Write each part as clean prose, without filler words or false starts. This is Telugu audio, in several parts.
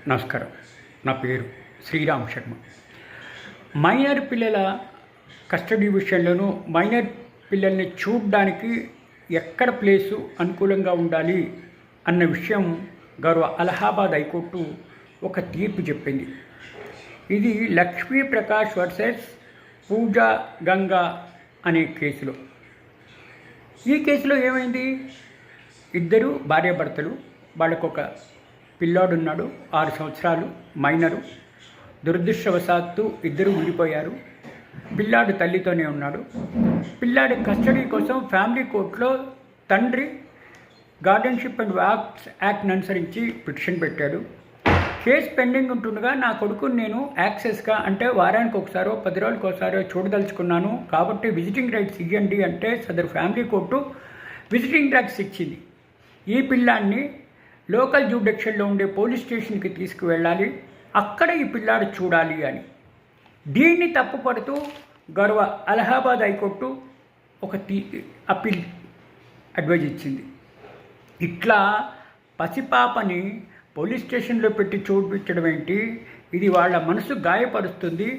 నమస్కారం. నా పేరు శ్రీరామ్ శర్మ. మైనర్ పిల్లల కస్టడీ విషయంలోనూ మైనర్ పిల్లల్ని చూడడానికి ఎక్కడ ప్లేసు అనుకూలంగా ఉండాలి అన్న విషయం గౌరవ అలహాబాద్ హైకోర్టు ఒక తీర్పు చెప్పింది. ఇది లక్ష్మీ ప్రకాష్ వర్సెస్ పూజా గంగా అనే కేసులో. ఈ కేసులో ఏమైంది? ఇద్దరు భార్యాభర్తలు, వాళ్ళకొక పిల్లాడున్నాడు, 6 సంవత్సరాలు, మైనరు. దురదృష్టవశాత్తు ఇద్దరు విడిపోయారు. పిల్లాడు తల్లితోనే ఉన్నాడు. పిల్లాడి కస్టడీ కోసం ఫ్యామిలీ కోర్టులో తండ్రి గార్డియన్షిప్ అండ్ వాక్స్ యాక్ట్ని అనుసరించి పిటిషన్ పెట్టాడు. కేసు పెండింగ్ ఉంటుండగా నా కొడుకుని నేను యాక్సెస్గా, అంటే వారానికి ఒకసారో 10 రోజులకు ఒకసారో చూడదలుచుకున్నాను, కాబట్టి విజిటింగ్ రైట్స్ ఇవ్వండి అంటే సదరు ఫ్యామిలీ కోర్టు విజిటింగ్ రైట్స్ ఇచ్చింది. ఈ పిల్లాడిని లోకల్ జ్యూడిక్షన్లో ఉండే పోలీస్ స్టేషన్కి తీసుకువెళ్ళాలి, అక్కడ ఈ పిల్లాడు చూడాలి అని. దీన్ని తప్పుపడుతూ గౌరవ అలహాబాద్ హైకోర్టు ఒక అప్పీల్ అడ్వైజ్ ఇచ్చింది. ఇట్లా పసిపాపని పోలీస్ స్టేషన్లో పెట్టి చూపించడం ఏంటి? ఇది వాళ్ళ మనసు గాయపరుస్తుంది.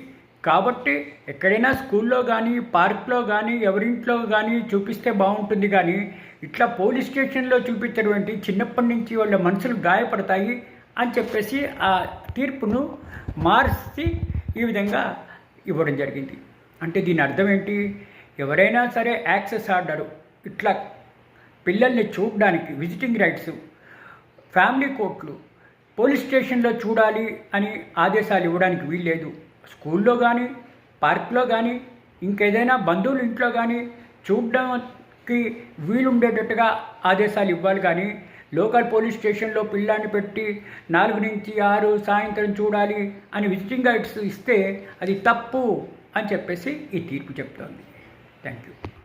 కాబట్టి ఎక్కడైనా స్కూల్లో కానీ, పార్క్లో కానీ, ఎవరింట్లో కానీ చూపిస్తే బాగుంటుంది. కానీ ఇట్లా పోలీస్ స్టేషన్లో చూపించడం ఏంటి? చిన్నప్పటి నుంచి వాళ్ళ మనసులు గాయపడతాయి అని చెప్పేసి ఆ తీర్పును మార్చి ఈ విధంగా ఇవ్వడం జరిగింది. అంటే దీని అర్థం ఏంటి? ఎవరైనా సరే యాక్సెస్ ఆర్డరు, ఇట్లా పిల్లల్ని చూడడానికి విజిటింగ్ రైట్స్ ఫ్యామిలీ కోర్టులు పోలీస్ స్టేషన్లో చూడాలి అని ఆదేశాలు ఇవ్వడానికి వీల్లేదు. స్కూల్లో కానీ, పార్క్లో కానీ, ఇంకేదైనా బంధువుల ఇంట్లో కానీ చూడడానికి వీలుండేటట్టుగా ఆదేశాలు ఇవ్వాలి. కానీ లోకల్ పోలీస్ స్టేషన్లో పిల్లాన్ని పెట్టి 4 నుంచి 6 సాయంత్రం చూడాలి అని విజిటింగ్ రైట్స్ ఇస్తే అది తప్పు అని చెప్పేసి ఈ తీర్పు చెప్తోంది. Thank you.